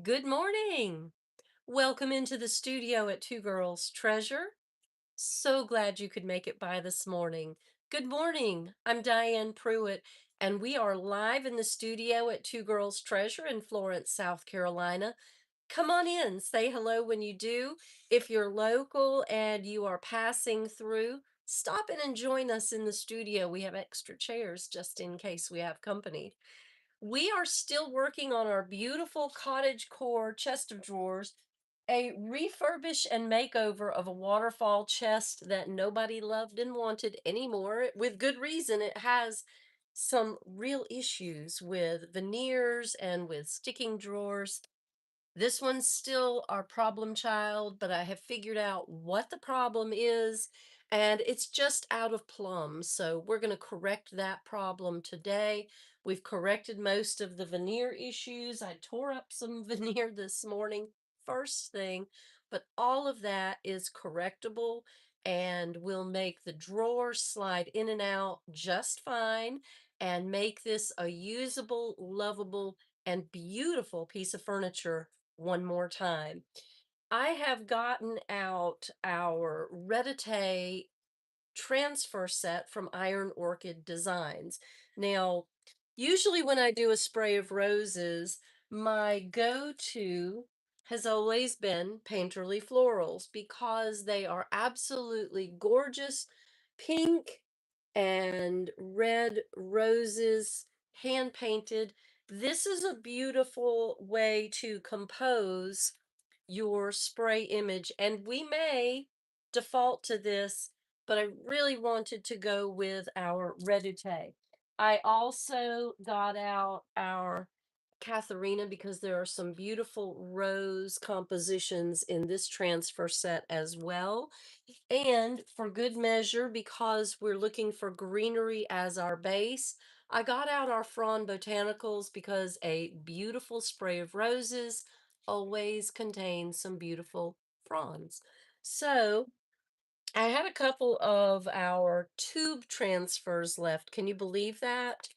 Good morning. Welcome into the studio at Two Girls Treasure. So glad you could make it by this morning. Good morning. I'm Diane Pruitt, and we are live in the studio at Two Girls Treasure in Florence, South Carolina. Come on in, say hello when you do. If you're local and you are passing through, stop in and join us in the studio. We have extra chairs just in case we have company. We are still working on our beautiful cottage core chest of drawers, a refurbish and makeover of a waterfall chest that nobody loved and wanted anymore. With good reason. It has some real issues with veneers and with sticking drawers. This one's still our problem child, but I have figured out what the problem is, and it's just out of plumb. So we're going to correct that problem today. We've corrected most of the veneer issues. I tore up some veneer this morning, first thing, but all of that is correctable and will make the drawer slide in and out just fine and make this a usable, lovable, and beautiful piece of furniture one more time. I have gotten out our Redite transfer set from Iron Orchid Designs. Now, usually when I do a spray of roses, my go-to has always been Painterly Florals because they are absolutely gorgeous pink and red roses, hand painted. This is a beautiful way to compose your spray image, and we may default to this, but I really wanted to go with our Redute. I also got out our Katharina because there are some beautiful rose compositions in this transfer set as well. And for good measure, because we're looking for greenery as our base, I got out our Frond Botanicals because a beautiful spray of roses always contains some beautiful fronds. So I had a couple of our tube transfers left. Can you believe that?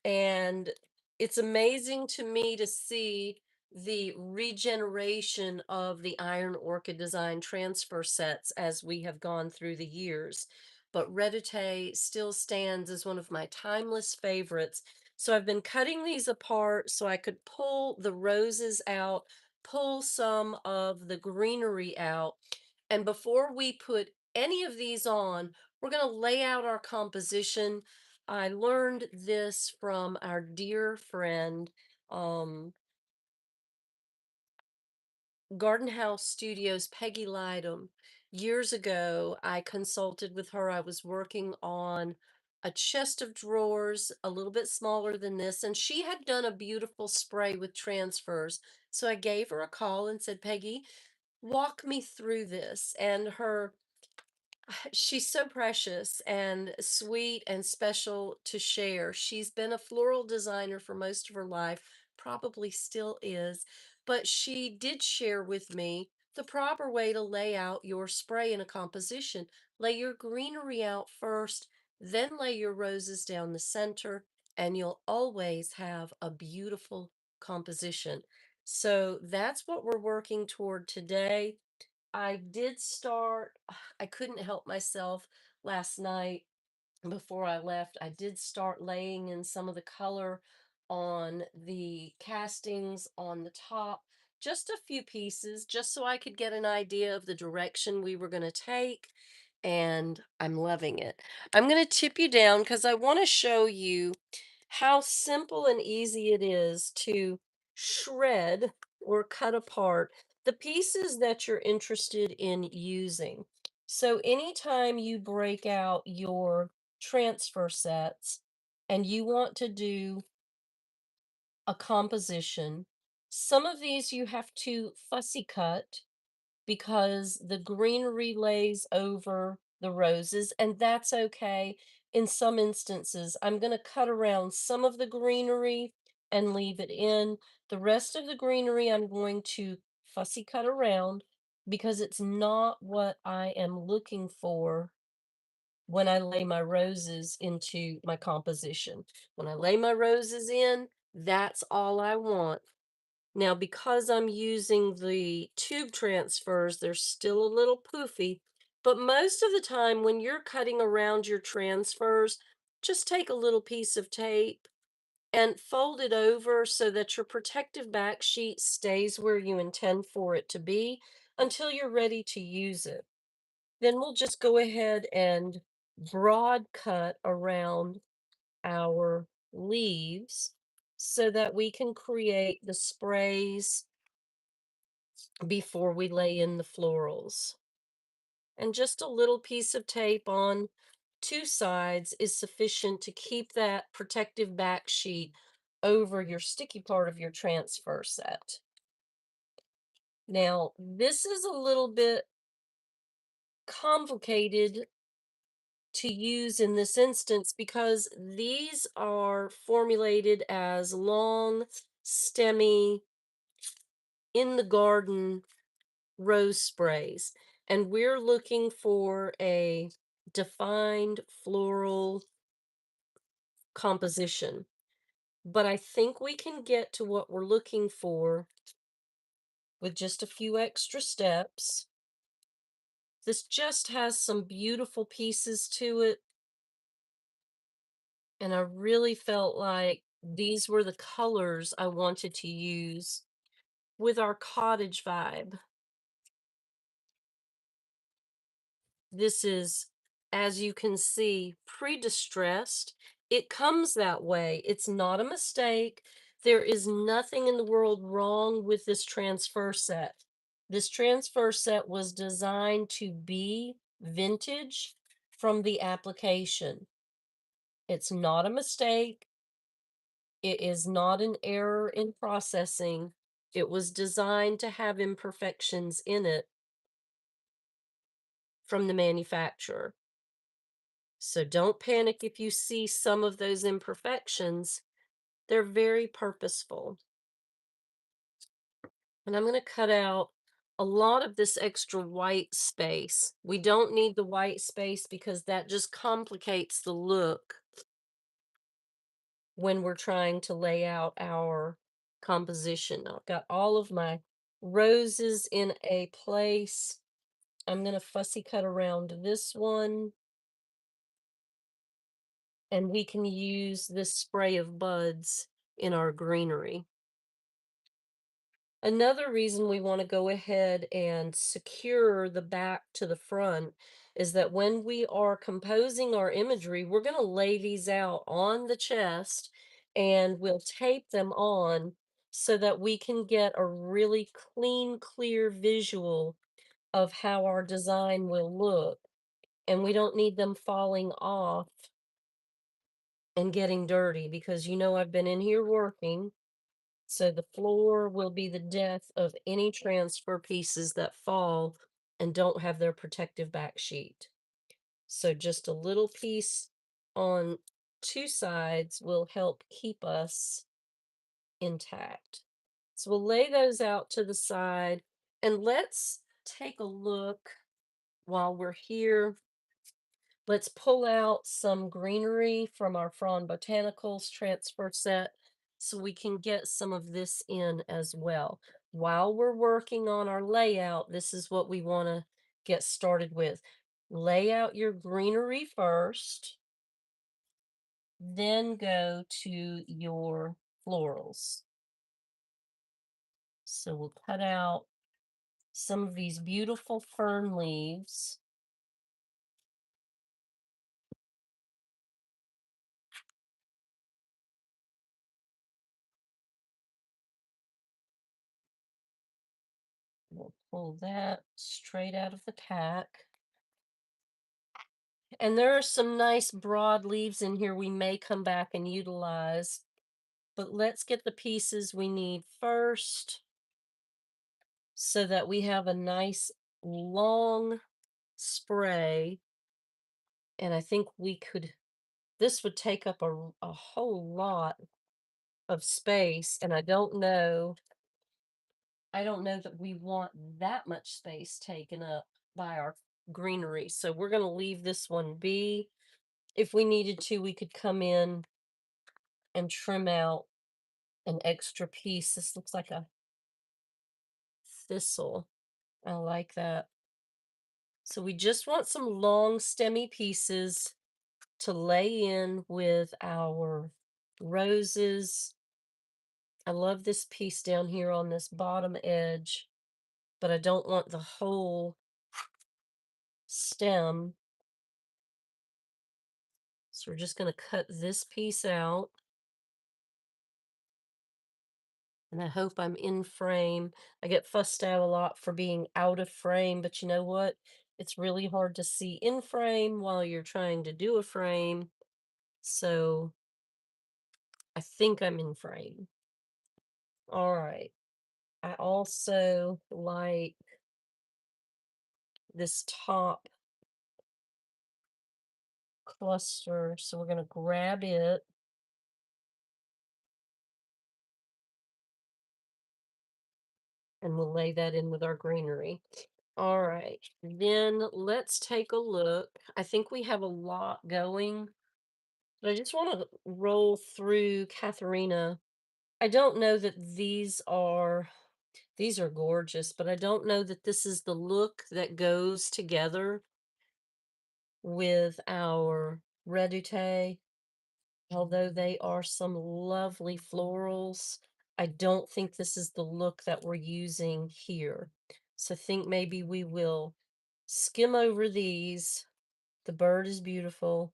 And it's amazing to me to see the regeneration of the Iron Orchid Design transfer sets as we have gone through the years. But Redite still stands as one of my timeless favorites. So I've been cutting these apart so I could pull the roses out, pull some of the greenery out. And before we put any of these on, we're going to lay out our composition. I learned this from our dear friend, um, Garden House Studios, Peggy Lydom. Years ago, I consulted with her. I was working on a chest of drawers, a little bit smaller than this, and she had done a beautiful spray with transfers. So I gave her a call and said, Peggy, walk me through this. And her she's so precious and sweet and special to share. She's been a floral designer for most of her life, probably still is, but she did share with me the proper way to lay out your spray in a composition. Lay your greenery out first, then lay your roses down the center, and you'll always have a beautiful composition. So that's what we're working toward today. I did start, I couldn't help myself last night before I left. I did start laying in some of the color on the castings on the top, just a few pieces, just so I could get an idea of the direction we were going to take. And I'm loving it. I'm going to tip you down because I want to show you how simple and easy it is to shred or cut apart the pieces that you're interested in using. So anytime you break out your transfer sets and you want to do a composition, some of these you have to fussy cut because the greenery lays over the roses, and that's okay. In some instances, I'm going to cut around some of the greenery and leave it in. The rest of the greenery, I'm going to fussy cut around because it's not what I am looking for when I lay my roses into my composition. When I lay my roses in, that's all I want. Now, because I'm using the tube transfers, they're still a little poofy, but most of the time when you're cutting around your transfers, just take a little piece of tape and fold it over so that your protective back sheet stays where you intend for it to be until you're ready to use it. Then we'll just go ahead and broad cut around our leaves so that we can create the sprays before we lay in the florals. And just a little piece of tape on two sides is sufficient to keep that protective back sheet over your sticky part of your transfer set. Now, this is a little bit complicated to use in this instance because these are formulated as long, stemmy, in the garden rose sprays. And we're looking for a defined floral composition. But I think we can get to what we're looking for with just a few extra steps. This just has some beautiful pieces to it, and I really felt like these were the colors I wanted to use with our cottage vibe. This is, as you can see, pre-distressed. It comes that way. It's not a mistake. There is nothing in the world wrong with this transfer set. This transfer set was designed to be vintage from the application. It's not a mistake. It is not an error in processing. It was designed to have imperfections in it from the manufacturer. So don't panic if you see some of those imperfections. They're very purposeful. And I'm going to cut out a lot of this extra white space. We don't need the white space because that just complicates the look when we're trying to lay out our composition. I've got all of my roses in a place. I'm going to fussy cut around this one. And we can use this spray of buds in our greenery. Another reason we want to go ahead and secure the back to the front is that when we are composing our imagery, we're going to lay these out on the chest and we'll tape them on so that we can get a really clean, clear visual of how our design will look. And we don't need them falling off and getting dirty because you know I've been in here working. So the floor will be the death of any transfer pieces that fall and don't have their protective back sheet. So just a little piece on two sides will help keep us intact. So we'll lay those out to the side and let's take a look while we're here. Let's pull out some greenery from our Frond Botanicals transfer set so we can get some of this in as well. While we're working on our layout, this is what we want to get started with. Lay out your greenery first, then go to your florals. So we'll cut out some of these beautiful fern leaves. We'll pull that straight out of the pack. And there are some nice broad leaves in here we may come back and utilize. But let's get the pieces we need first so that we have a nice long spray. And I think this would take up a whole lot of space. And I don't know that we want that much space taken up by our greenery. So we're going to leave this one be. If we needed to, we could come in and trim out an extra piece. This looks like a thistle. I like that. So we just want some long stemmy pieces to lay in with our roses. I love this piece down here on this bottom edge, but I don't want the whole stem. So we're just going to cut this piece out. And I hope I'm in frame. I get fussed out a lot for being out of frame, but you know what? It's really hard to see in frame while you're trying to do a frame. So I think I'm in frame. All right. I also like this top cluster. So we're going to grab it and we'll lay that in with our greenery. All right. Then let's take a look. I think we have a lot going, but I just want to roll through Katharina. I don't know that these are gorgeous, but I don't know that this is the look that goes together with our redoute. Although they are some lovely florals, I don't think this is the look that we're using here. So I think maybe we will skim over these. The bird is beautiful.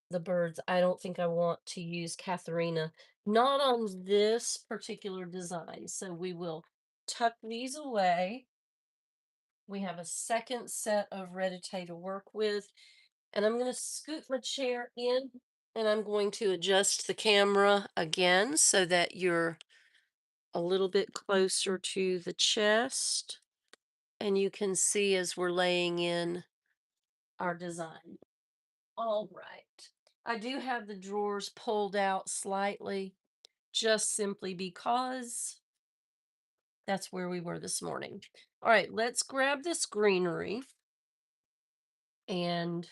The birds, I don't think I want to use Katharina, not on this particular design. So we will tuck these away. We have a second set of redoute to work with. And I'm going to scoot my chair in and I'm going to adjust the camera again so that you're a little bit closer to the chest and you can see as we're laying in our design. All right. I do have the drawers pulled out slightly just simply because that's where we were this morning. All right, let's grab this greenery and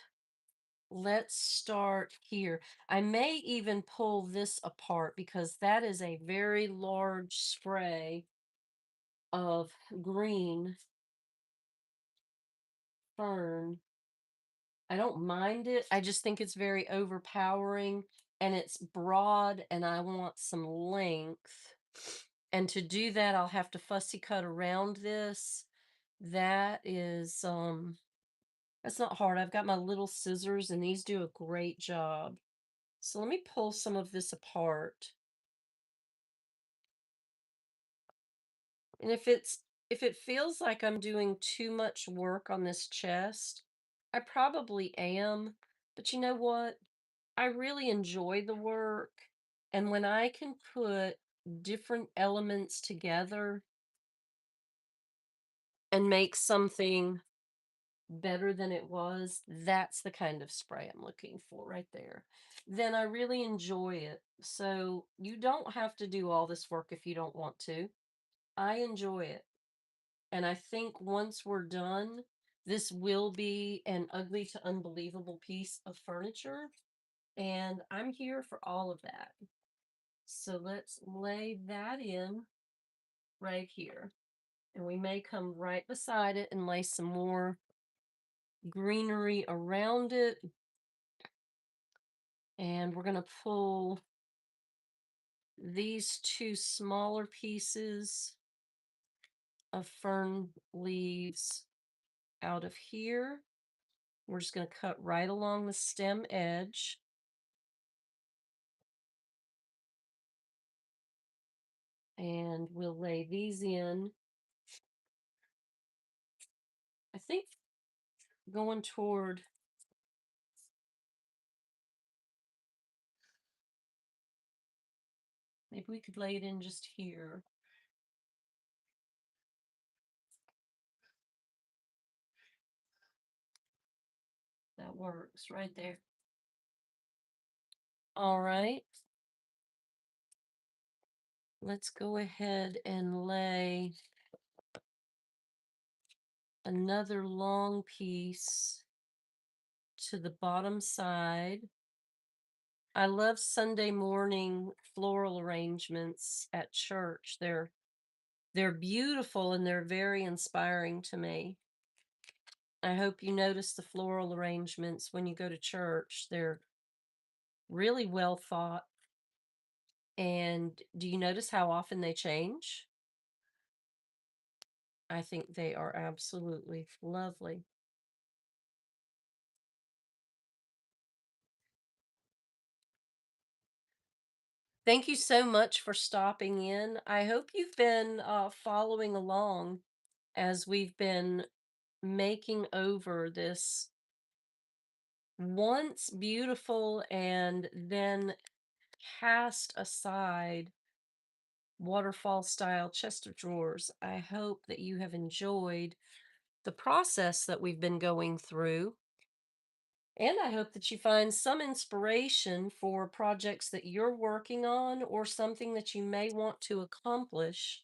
let's start here. I may even pull this apart because that is a very large spray of green fern. I don't mind it. I just think it's very overpowering and it's broad and I want some length. And to do that, I'll have to fussy cut around this. That is, that's not hard. I've got my little scissors and these do a great job. So let me pull some of this apart. And if it feels like I'm doing too much work on this chest, I probably am. But you know what? I really enjoy the work. And when I can put different elements together and make something better than it was, that's the kind of spray I'm looking for right there. Then I really enjoy it. So you don't have to do all this work if you don't want to. I enjoy it. And I think once we're done, this will be an ugly to unbelievable piece of furniture. And I'm here for all of that. So let's lay that in right here. And we may come right beside it and lay some more greenery around it. And we're going to pull these two smaller pieces of fern leaves out of here. We're just going to cut right along the stem edge. And we'll lay these in. I think going toward, maybe we could lay it in just here. That works right there. All right. Let's go ahead and lay another long piece to the bottom side. I love Sunday morning floral arrangements at church. They're They're beautiful and they're very inspiring to me. I hope you notice the floral arrangements when you go to church. They're really well thought. And do you notice how often they change? I think they are absolutely lovely. Thank you so much for stopping in. I hope you've been following along as we've been making over this once beautiful and then cast aside waterfall style chest of drawers. I hope that you have enjoyed the process that we've been going through. And I hope that you find some inspiration for projects that you're working on or something that you may want to accomplish.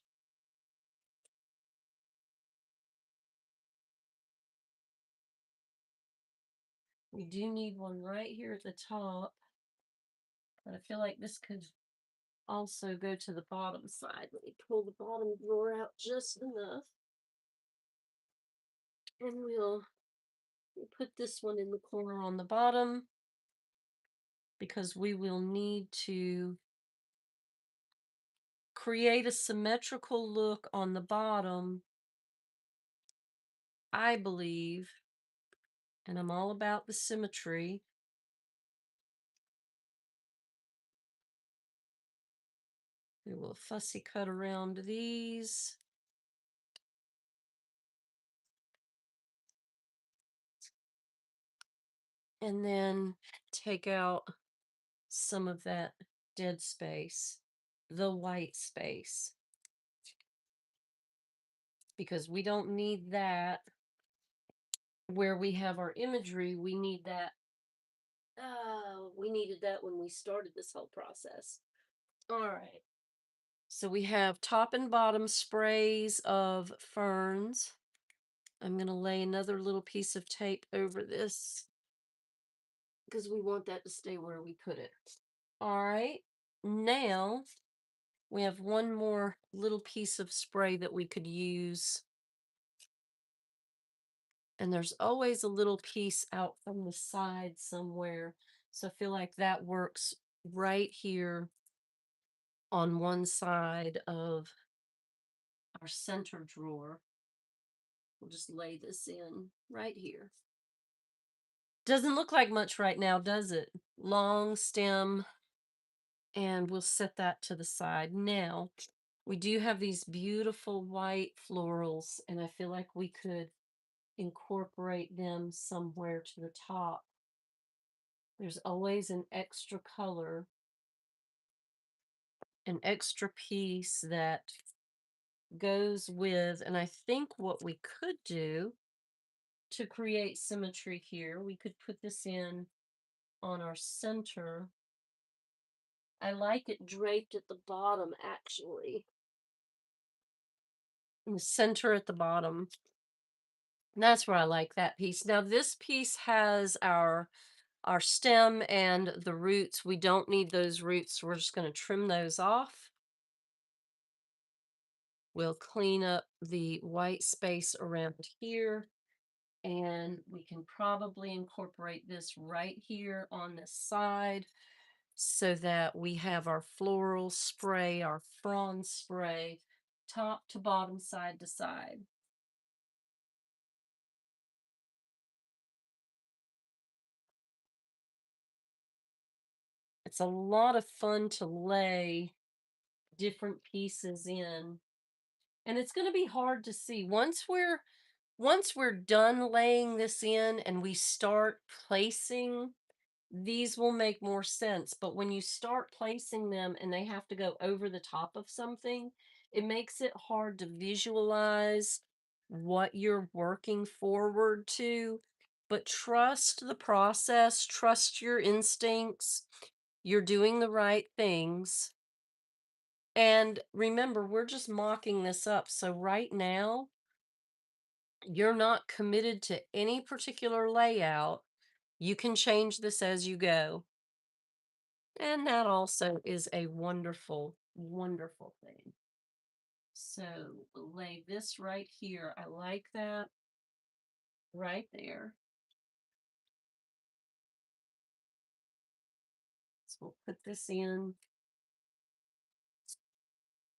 We do need one right here at the top, but I feel like this could also go to the bottom side. Let me pull the bottom drawer out just enough. And we'll put this one in the corner on the bottom because we will need to create a symmetrical look on the bottom, I believe, and I'm all about the symmetry. We will fussy cut around these. And then take out some of that dead space, the white space, because we don't need that where we have our imagery. We need that. We needed that when we started this whole process. All right. So we have top and bottom sprays of ferns. I'm going to lay another little piece of tape over this because we want that to stay where we put it. All right. Now we have one more little piece of spray that we could use. And there's always a little piece out from the side somewhere. So I feel like that works right here on one side of our center drawer. We'll just lay this in right here. Doesn't look like much right now, does it? Long stem, and we'll set that to the side. Now, we do have these beautiful white florals, and I feel like we could incorporate them somewhere to the top. There's always an extra color, an extra piece that goes with, and I think what we could do to create symmetry here, we could put this in on our center. I like it draped at the bottom, actually. In the center at the bottom. And that's where I like that piece. Now this piece has our stem and the roots. We don't need those roots, so we're just going to trim those off. We'll clean up the white space around here, and we can probably incorporate this right here on this side so that we have our floral spray, our frond spray, top to bottom, side to side. It's a lot of fun to lay different pieces in, and it's going to be hard to see once we're done laying this in and we start placing, these will make more sense. But when you start placing them and they have to go over the top of something, it makes it hard to visualize what you're working forward to. But trust the process, trust your instincts. You're doing the right things. And remember, we're just mocking this up. So right now, you're not committed to any particular layout. You can change this as you go. And that also is a wonderful, wonderful thing. So we'll lay this right here. I like that right there. So we'll put this in.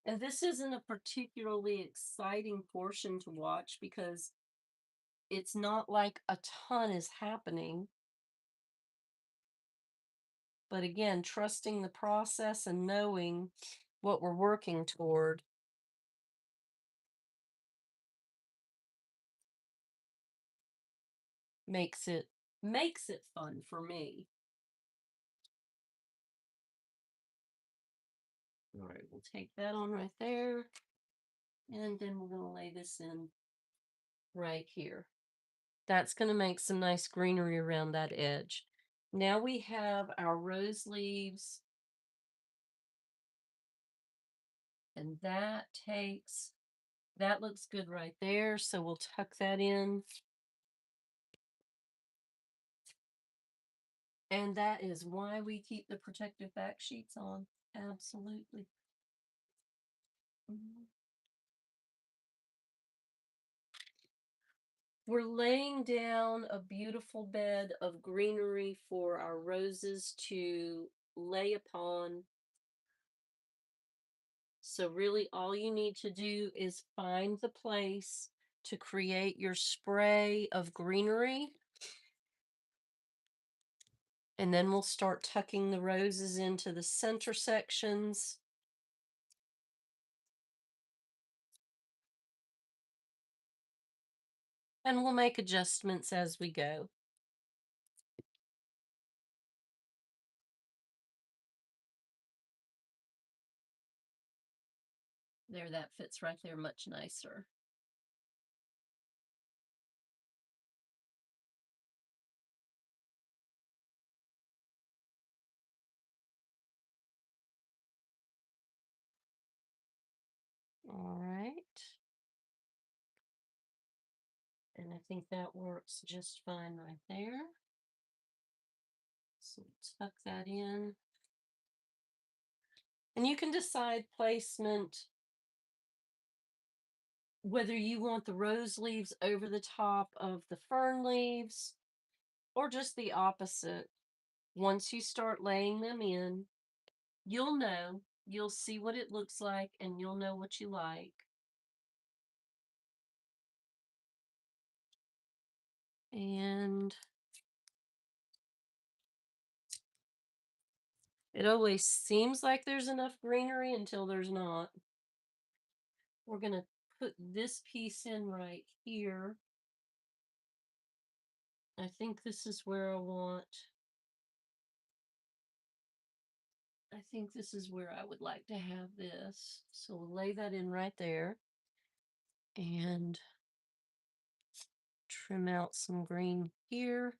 And this isn't a particularly exciting portion to watch because it's not like a ton is happening. But again, trusting the process and knowing what we're working toward makes it fun for me. All right, we'll take that on right there. And then we're going to lay this in right here. That's going to make some nice greenery around that edge. Now we have our rose leaves. And that looks good right there. So we'll tuck that in. And that is why we keep the protective back sheets on. Absolutely. Mhm. We're laying down a beautiful bed of greenery for our roses to lay upon. So really all you need to do is find the place to create your spray of greenery. And then we'll start tucking the roses into the center sections. And we'll make adjustments as we go. There, that fits right there much nicer. All right. And I think that works just fine right there. So tuck that in. And you can decide placement, whether you want the rose leaves over the top of the fern leaves or just the opposite. Once you start laying them in, you'll know, you'll see what it looks like and you'll know what you like. And it always seems like there's enough greenery until there's not. We're going to put this piece in right here. I think this is where I think this is where I would like to have this. So we'll lay that in right there and trim out some green here.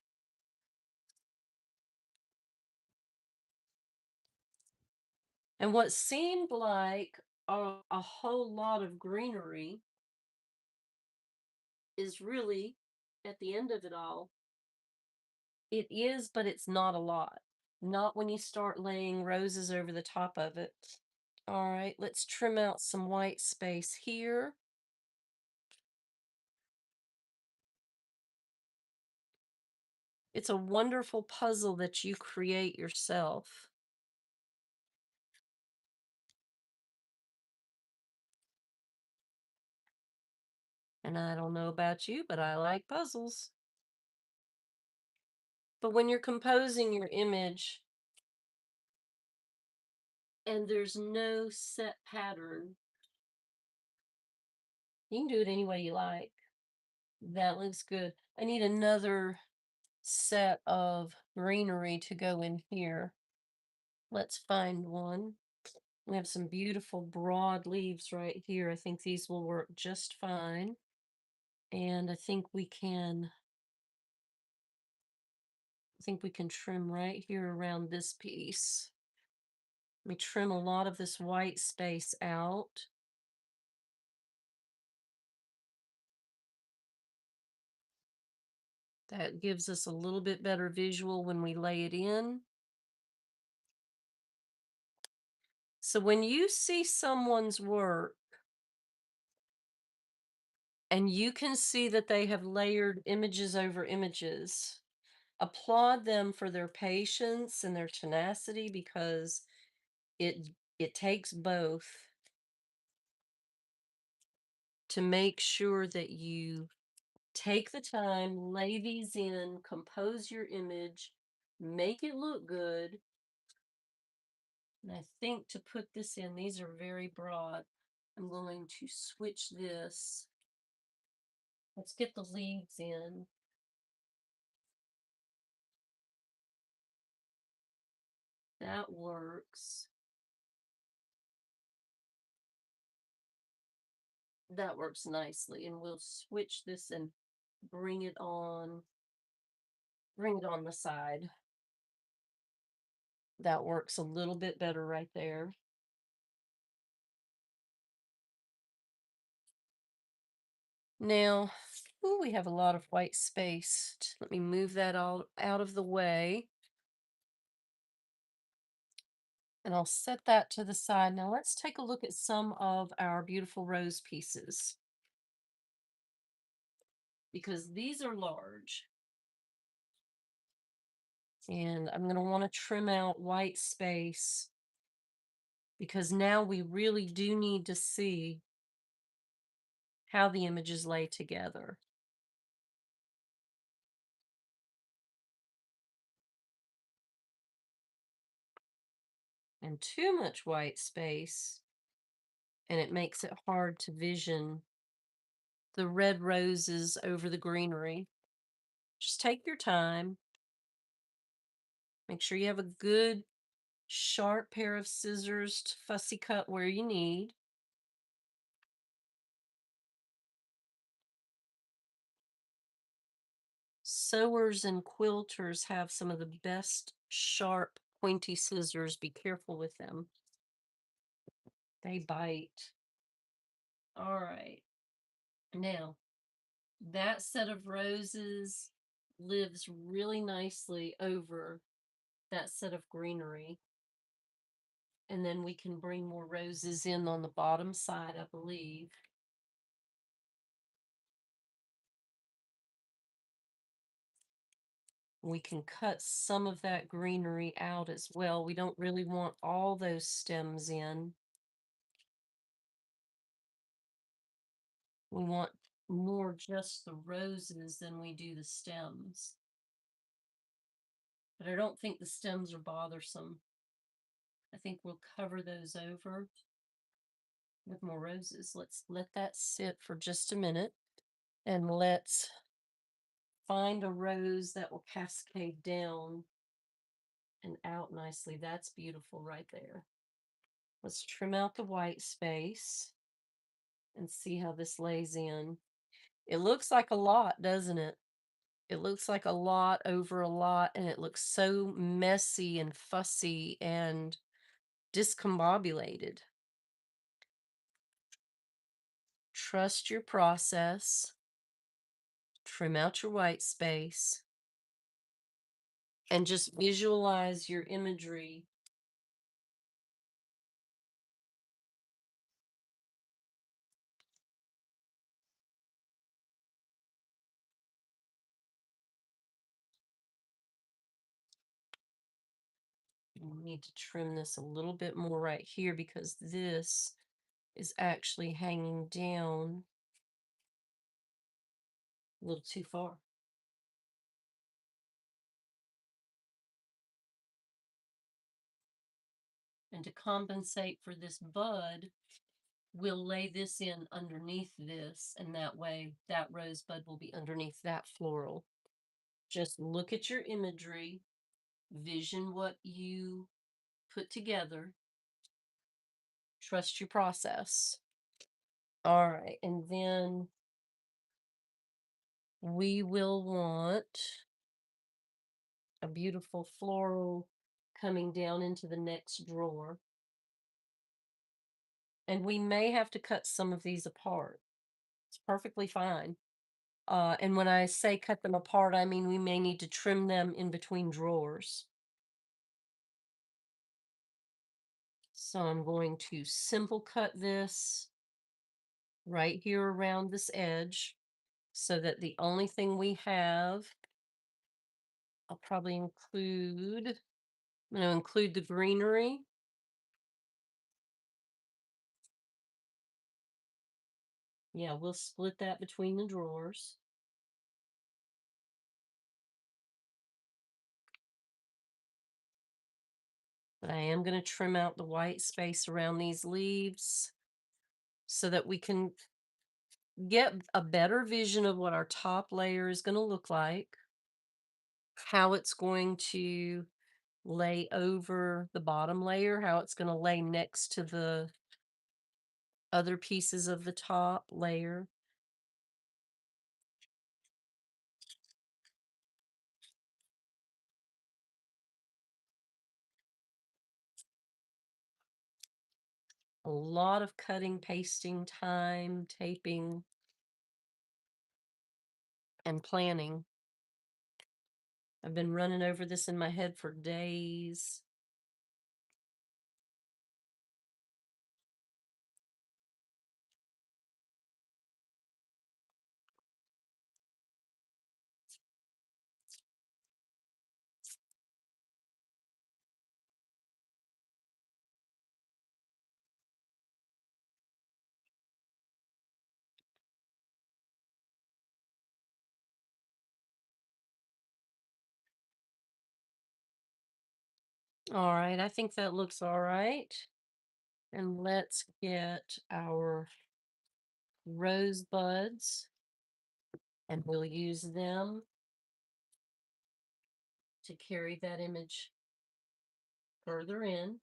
And what seemed like a whole lot of greenery is really, at the end of it all, it is, but it's not a lot. Not when you start laying roses over the top of it. All right, let's trim out some white space here. It's a wonderful puzzle that you create yourself. And I don't know about you, but I like puzzles. But when you're composing your image and there's no set pattern, you can do it any way you like. That looks good. I need another set of greenery to go in here. Let's find one. We have some beautiful broad leaves right here. I think these will work just fine. And I think we can trim right here around this piece. Let me trim a lot of this white space out. That gives us a little bit better visual when we lay it in. So when you see someone's work, And you can see that they have layered images over images. Applaud them for their patience and their tenacity because it takes both to make sure that you take the time, lay these in, compose your image, make it look good. And I think to put this in, these are very broad. I'm going to switch this. Let's get the leaves in. That works. That works nicely. And we'll switch this and bring it on. Bring it on the side. That works a little bit better right there. Now, ooh, we have a lot of white space. Let me move that all out of the way. And I'll set that to the side. Now let's take a look at some of our beautiful rose pieces because these are large. And I'm going to want to trim out white space because now we really do need to see how the images lay together. And too much white space, and it makes it hard to vision the red roses over the greenery. Just take your time. Make sure you have a good, sharp pair of scissors to fussy cut where you need. Sewers and quilters have some of the best sharp, pointy scissors. Be careful with them. They bite. All right. Now, that set of roses lives really nicely over that set of greenery. And then we can bring more roses in on the bottom side, I believe. We can cut some of that greenery out as well. We don't really want all those stems in. We want more just the roses than we do the stems. But I don't think the stems are bothersome. I think we'll cover those over with more roses. Let's let that sit for just a minute and let's find a rose that will cascade down and out nicely. That's beautiful right there. Let's trim out the white space and see how this lays in. It looks like a lot, doesn't it? It looks like a lot over a lot, and it looks so messy and fussy and discombobulated. Trust your process. Trim out your white space and just visualize your imagery. We need to trim this a little bit more right here because this is actually hanging down a little too far. And to compensate for this bud, we'll lay this in underneath this, and that way that rosebud will be underneath that floral. Just look at your imagery, vision what you put together, trust your process. All right, and then we will want a beautiful floral coming down into the next drawer. And we may have to cut some of these apart. It's perfectly fine. And when I say cut them apart, I mean we may need to trim them in between drawers. So I'm going to simple cut this right here around this edge so that the only thing we have, I'll probably include, I'm going to include the greenery. Yeah, we'll split that between the drawers. But I am going to trim out the white space around these leaves so that we can get a better vision of what our top layer is going to look like, how it's going to lay over the bottom layer, how it's going to lay next to the other pieces of the top layer. A lot of cutting, pasting time, taping, and planning. I've been running over this in my head for days. All right, I think that looks all right. And let's get our rose buds and we'll use them to carry that image further in.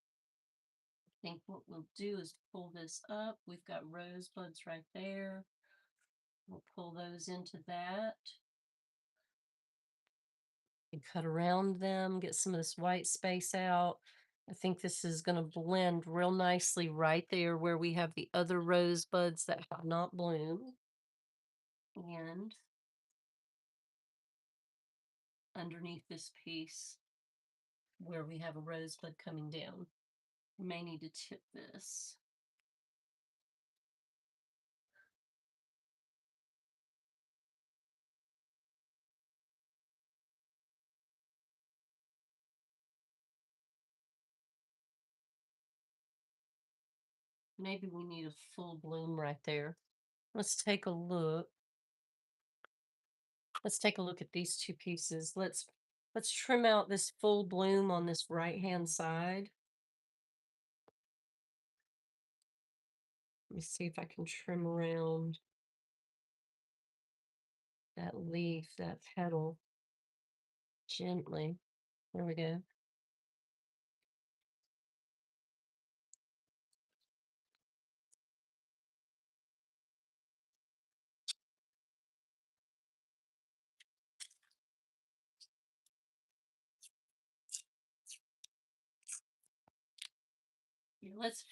I think what we'll do is pull this up. We've got rosebuds right there. We'll pull those into that and cut around them, get some of this white space out. I think this is going to blend real nicely right there where we have the other rosebuds that have not bloomed. And underneath this piece where we have a rosebud coming down. We may need to tip this. Maybe we need a full bloom right there. Let's take a look. Let's take a look at these two pieces. Let's trim out this full bloom on this right hand side. Let me see if I can trim around that leaf, that petal gently. There we go. Here, let's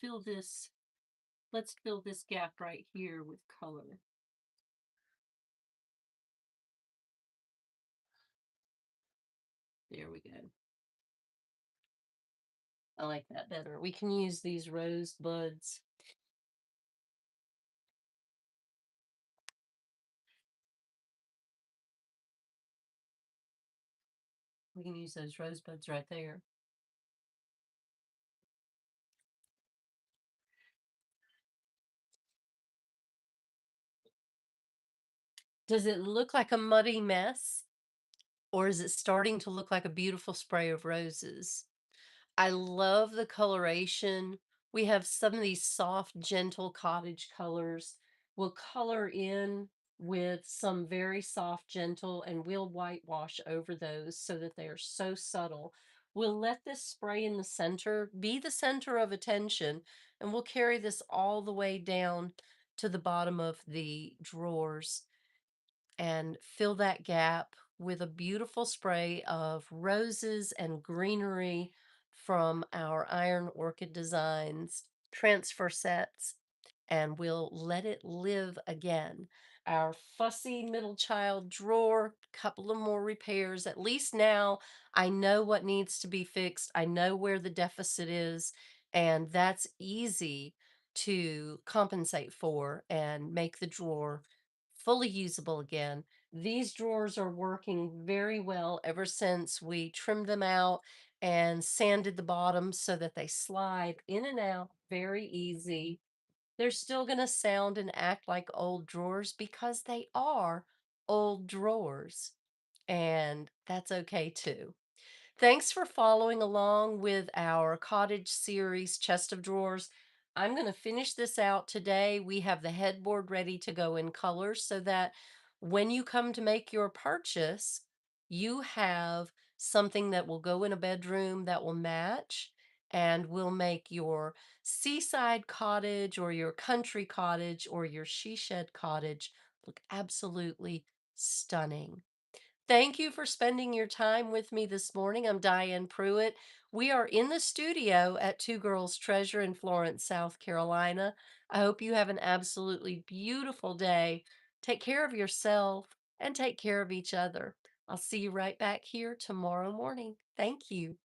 fill this gap right here with color. There we go. I like that better. We can use these rose buds. We can use those rosebuds right there. Does it look like a muddy mess? Or is it starting to look like a beautiful spray of roses? I love the coloration. We have some of these soft, gentle cottage colors. We'll color in with some very soft, gentle, and we'll whitewash over those so that they are so subtle. We'll let this spray in the center be the center of attention, and we'll carry this all the way down to the bottom of the drawers and fill that gap with a beautiful spray of roses and greenery from our Iron Orchid Designs transfer sets, and we'll let it live again. Our fussy middle child drawer, couple of more repairs. At least now I know what needs to be fixed. I know where the deficit is, and that's easy to compensate for and make the drawer fully usable again. These drawers are working very well ever since we trimmed them out and sanded the bottom so that they slide in and out very easy. They're still going to sound and act like old drawers because they are old drawers, and that's okay too. Thanks for following along with our cottage series chest of drawers. I'm going to finish this out today. We have the headboard ready to go in colors so that when you come to make your purchase, you have something that will go in a bedroom that will match and will make your seaside cottage or your country cottage or your she shed cottage look absolutely stunning. Thank you for spending your time with me this morning. I'm Diane Pruitt. We are in the studio at Two Girls Treasure in Florence, South Carolina. I hope you have an absolutely beautiful day. Take care of yourself and take care of each other. I'll see you right back here tomorrow morning. Thank you.